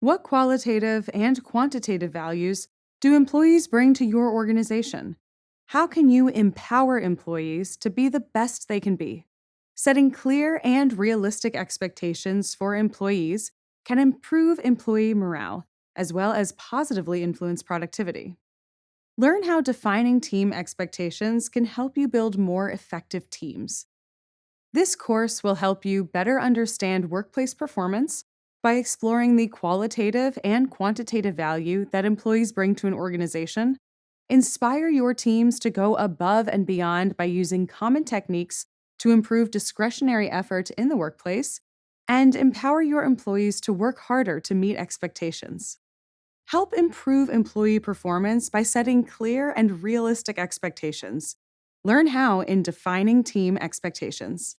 What qualitative and quantitative values do employees bring to your organization? How can you empower employees to be the best they can be? Setting clear and realistic expectations for employees can improve employee morale as well as positively influence productivity. Learn how defining team expectations can help you build more effective teams. This course will help you better understand workplace performance by exploring the qualitative and quantitative value that employees bring to an organization. Inspire your teams to go above and beyond by using common techniques to improve discretionary effort in the workplace, and empower your employees to work harder to meet expectations. Help improve employee performance by setting clear and realistic expectations. Learn how in defining team expectations.